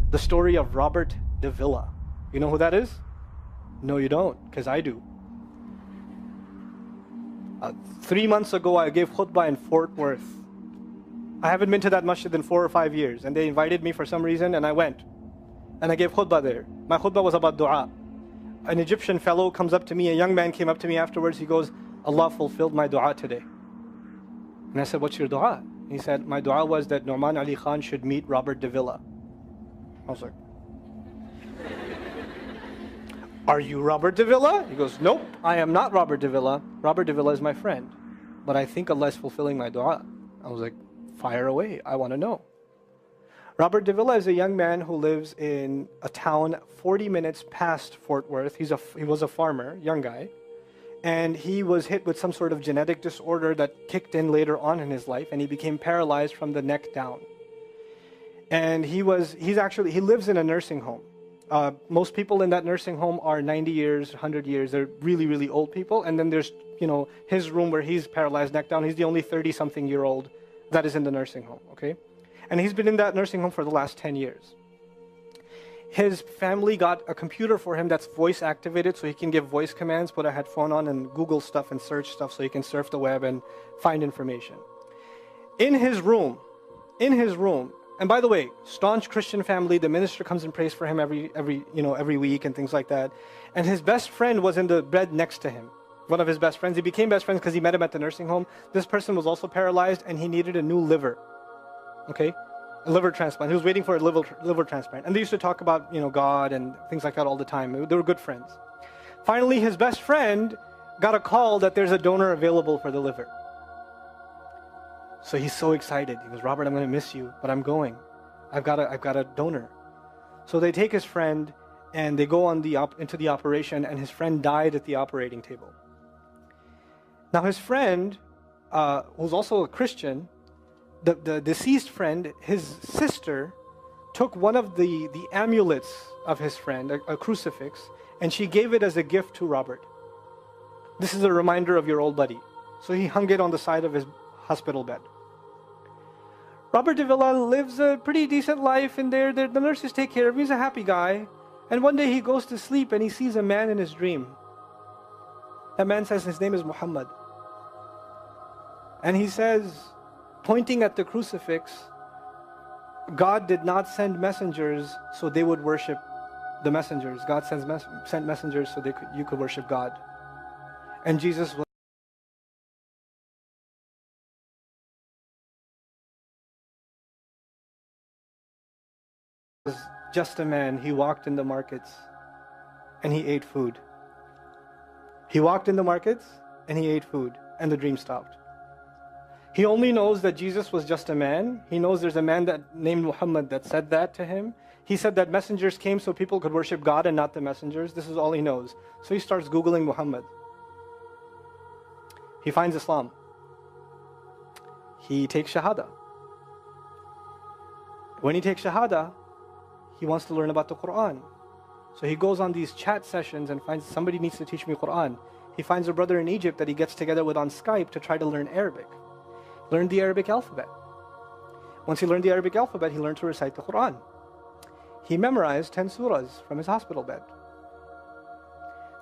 The story of Robert DAVILA. You know who that is? No, you don't, because I do. 3 months ago, I gave khutbah in Fort Worth. I haven't been to that masjid in 4 or 5 years, and they invited me for some reason, and I went. And I gave khutbah there. My khutbah was about dua. An Egyptian fellow comes up to me, a young man came up to me afterwards, he goes, Allah fulfilled my dua today. And I said, what's your dua? He said, my dua was that Nu'man Ali Khan should meet Robert DAVILA. I was like, are you Robert DAVILA? He goes, nope, I am not Robert DAVILA. Robert DAVILA is my friend. But I think Allah is fulfilling my dua. I was like, fire away, I want to know. Robert DAVILA is a young man who lives in a town 40 minutes past Fort Worth. He was a farmer, young guy. And he was hit with some sort of genetic disorder that kicked in later on in his life, and he became paralyzed from the neck down. And he lives in a nursing home. Most people in that nursing home are 90 years, 100 years. They're really, really old people. And then there's, his room where he's paralyzed neck down. He's the only 30-something-year-old that is in the nursing home, okay? And he's been in that nursing home for the last 10 years. His family got a computer for him that's voice activated, so he can give voice commands, put a headphone on and Google stuff and search stuff so he can surf the web and find information. In his room, and by the way, staunch Christian family, the minister comes and prays for him every week and things like that. And his best friend was in the bed next to him. One of his best friends. He became best friends because he met him at the nursing home. This person was also paralyzed and he needed a new liver. Okay? A liver transplant. He was waiting for a liver transplant. And they used to talk about, God and things like that all the time. They were good friends. Finally, his best friend got a call that there's a donor available for the liver. So he's so excited. He goes, Robert, I'm going to miss you, but I'm going. I've got a donor. So they take his friend and they go into the operation, and his friend died at the operating table. Now his friend, who's also a Christian, the deceased friend, his sister, took one of the amulets of his friend, a crucifix, and she gave it as a gift to Robert. This is a reminder of your old buddy. So he hung it on the side of his hospital bed. Robert DAVILA lives a pretty decent life in there. The nurses take care of him. He's a happy guy. And one day he goes to sleep and he sees a man in his dream. That man says his name is Muhammad. And he says, pointing at the crucifix, God did not send messengers so they would worship the messengers. God sent messengers so you could worship God. And Jesus was just a man. He walked in the markets and he ate food. He walked in the markets and he ate food, and the dream stopped. He only knows that Jesus was just a man. He knows there's a man named Muhammad that said that to him. He said that messengers came so people could worship God and not the messengers. This is all he knows. So he starts Googling Muhammad. He finds Islam. He takes Shahada. When he takes Shahada, he wants to learn about the Quran. So he goes on these chat sessions and finds somebody needs to teach me Quran. He finds a brother in Egypt that he gets together with on Skype to try to learn Arabic. Learned the Arabic alphabet. Once he learned the Arabic alphabet, he learned to recite the Quran. He memorized 10 surahs from his hospital bed.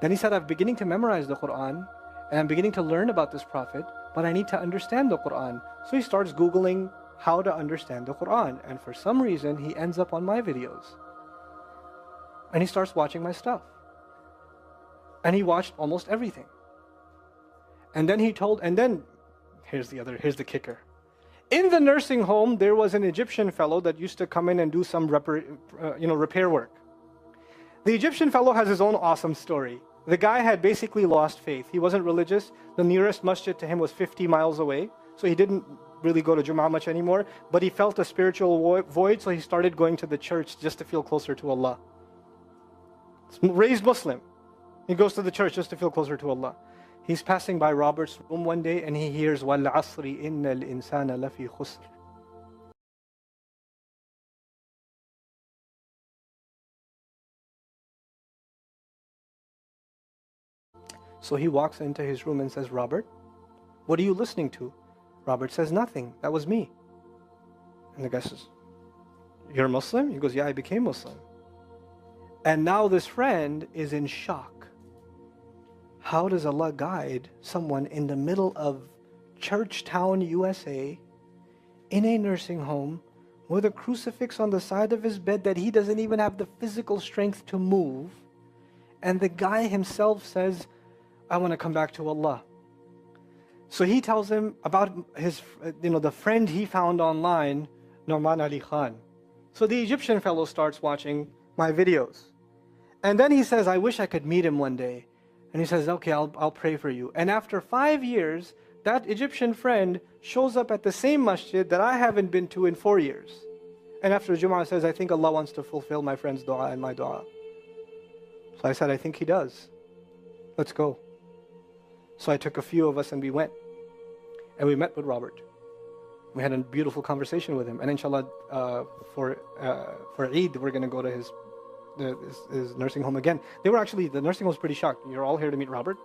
Then he said, I'm beginning to memorize the Quran and I'm beginning to learn about this prophet, but I need to understand the Quran. So he starts Googling how to understand the Quran. And for some reason, he ends up on my videos. And he starts watching my stuff. And he watched almost everything. And then here's the kicker. In the nursing home, there was an Egyptian fellow that used to come in and do some repair work. The Egyptian fellow has his own awesome story. The guy had basically lost faith. He wasn't religious. The nearest masjid to him was 50 miles away. So he didn't really go to Jum'ah much anymore. But he felt a spiritual void, so he started going to the church just to feel closer to Allah. Raised Muslim. He goes to the church just to feel closer to Allah. He's passing by Robert's room one day and he hears, وَالْعَصْرِ إِنَّ الْإِنسَانَ لَفِي خُسْرٍ. So he walks into his room and says, Robert, what are you listening to? Robert says, nothing. That was me. And the guy says, you're Muslim? He goes, yeah, I became Muslim. And now this friend is in shock. How does Allah guide someone in the middle of Churchtown, USA, in a nursing home, with a crucifix on the side of his bed that he doesn't even have the physical strength to move, and the guy himself says, I want to come back to Allah. So he tells him about his, the friend he found online, Norman Ali Khan. So the Egyptian fellow starts watching my videos. And then he says, I wish I could meet him one day. And he says, okay, I'll pray for you. And after 5 years, that Egyptian friend shows up at the same masjid that I haven't been to in 4 years. And after Jum'ah says, I think Allah wants to fulfill my friend's dua and my dua. So I said, I think He does. Let's go. So I took a few of us and we went. And we met with Robert. We had a beautiful conversation with him. And inshallah, for Eid, we're going to go to his nursing home again. The nursing home was pretty shocked. You're all here to meet Robert?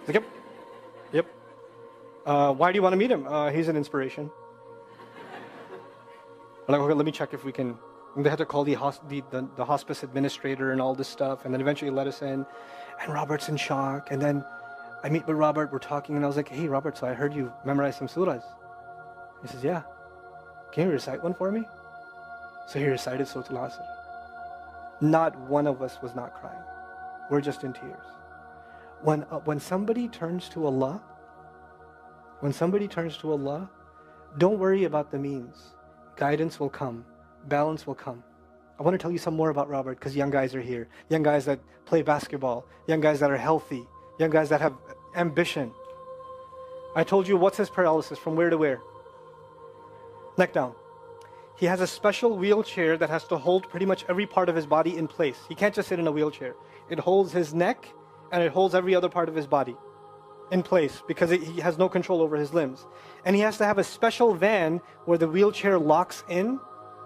He's like, yep. Why do you want to meet him? He's an inspiration. I'm like, okay, let me check if we can. And they had to call the hospice administrator and all this stuff, and then eventually let us in. And Robert's in shock. And then I meet with Robert, we're talking, and I was like, hey, Robert, so I heard you memorize some surahs. He says, yeah. Can you recite one for me? So he recited Surah Al-Asr. Not one of us was not crying. We're just in tears. When somebody turns to Allah, don't worry about the means. Guidance will come. Balance will come. I want to tell you some more about Robert because young guys are here. Young guys that play basketball. Young guys that are healthy. Young guys that have ambition. I told you what's his paralysis, from where to where? Neck down. He has a special wheelchair that has to hold pretty much every part of his body in place. He can't just sit in a wheelchair. It holds his neck and it holds every other part of his body in place because he has no control over his limbs. And he has to have a special van where the wheelchair locks in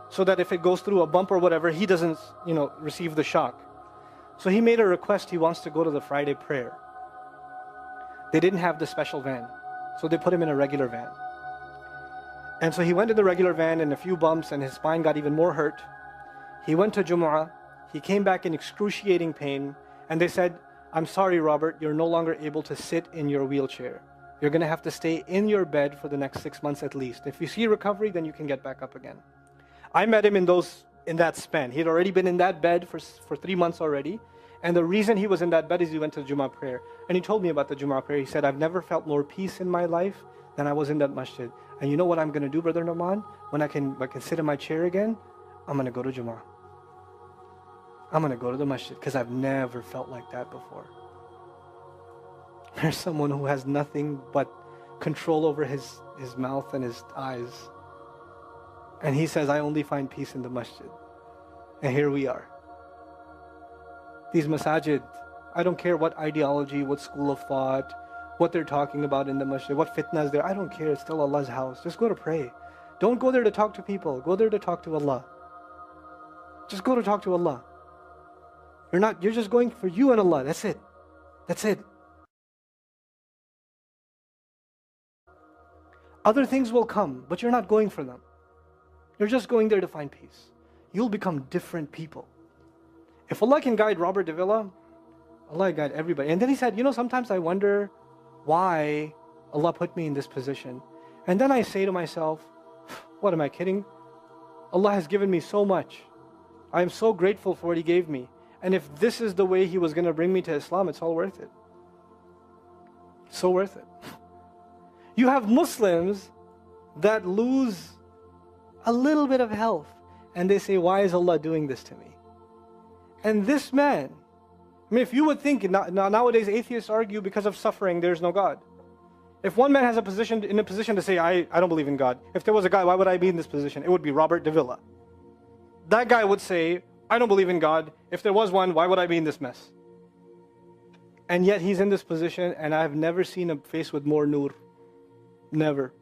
so that if it goes through a bump or whatever, he doesn't, receive the shock. So he made a request. He wants to go to the Friday prayer. They didn't have the special van, so they put him in a regular van. And so he went to the regular van and a few bumps and his spine got even more hurt. He went to Jumu'ah. He came back in excruciating pain. And they said, I'm sorry, Robert, you're no longer able to sit in your wheelchair. You're going to have to stay in your bed for the next 6 months at least. If you see recovery, then you can get back up again. I met him in that span. He had already been in that bed for 3 months already. And the reason he was in that bed is he went to the Jumu'ah prayer. And he told me about the Jumu'ah prayer. He said, I've never felt more peace in my life than I was in that masjid. And you know what I'm going to do, Brother Norman? When I can sit in my chair again, I'm going to go to Jumu'ah. I'm going to go to the masjid because I've never felt like that before. There's someone who has nothing but control over his mouth and his eyes. And he says, I only find peace in the masjid. And here we are. These masajid, I don't care what ideology, what school of thought, what they're talking about in the masjid, what fitna is there. I don't care. It's still Allah's house. Just go to pray. Don't go there to talk to people. Go there to talk to Allah. Just go to talk to Allah. You're just going for you and Allah. That's it. That's it. Other things will come, but you're not going for them. You're just going there to find peace. You'll become different people. If Allah can guide Robert DAVILA, Allah can guide everybody. And then he said, sometimes I wonder why Allah put me in this position. And then I say to myself, what, am I kidding? Allah has given me so much. I am so grateful for what He gave me. And if this is the way He was going to bring me to Islam, it's all worth it. So worth it. You have Muslims that lose a little bit of health and they say, why is Allah doing this to me? And this man, if you would think, nowadays atheists argue because of suffering, there's no God. If one man has in a position to say, I don't believe in God. If there was a guy, why would I be in this position? It would be Robert DAVILA. That guy would say, I don't believe in God. If there was one, why would I be in this mess? And yet he's in this position, and I've never seen a face with more nur. Never.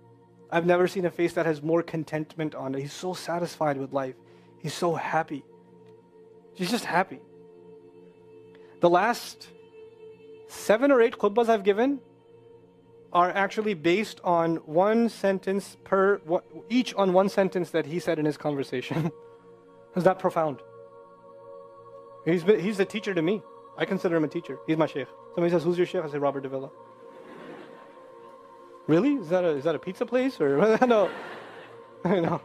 I've never seen a face that has more contentment on it. He's so satisfied with life. He's so happy. He's just happy. The last 7 or 8 khutbahs I've given are actually based on one sentence each on one sentence that he said in his conversation. It's that profound. He's a teacher to me. I consider him a teacher. He's my sheikh. Somebody says, who's your sheikh? I say, Robert DAVILA. Really? Is that a pizza place? Or no. I know.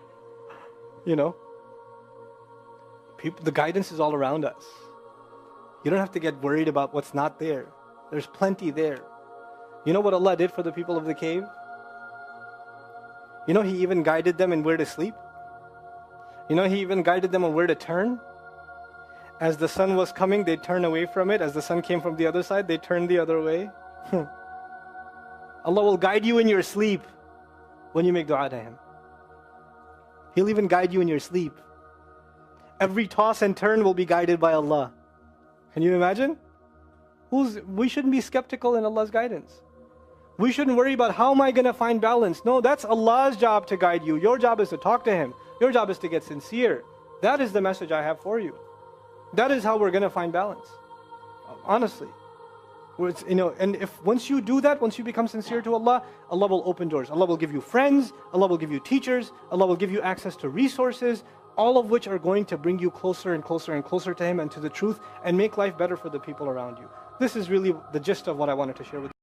You know. The guidance is all around us. You don't have to get worried about what's not there. There's plenty there. You know what Allah did for the people of the cave? You know He even guided them in where to sleep. You know He even guided them on where to turn. As the sun was coming, they'd turn away from it. As the sun came from the other side, they'd turn the other way. Allah will guide you in your sleep when you make dua to Him. He'll even guide you in your sleep. Every toss and turn will be guided by Allah. Can you imagine? We shouldn't be skeptical in Allah's guidance. We shouldn't worry about how am I going to find balance. No, that's Allah's job to guide you. Your job is to talk to Him. Your job is to get sincere. That is the message I have for you. That is how we're going to find balance. Honestly. And if once you do that, once you become sincere to Allah, Allah will open doors. Allah will give you friends. Allah will give you teachers. Allah will give you access to resources, all of which are going to bring you closer and closer and closer to Him and to the truth and make life better for the people around you. This is really the gist of what I wanted to share with you.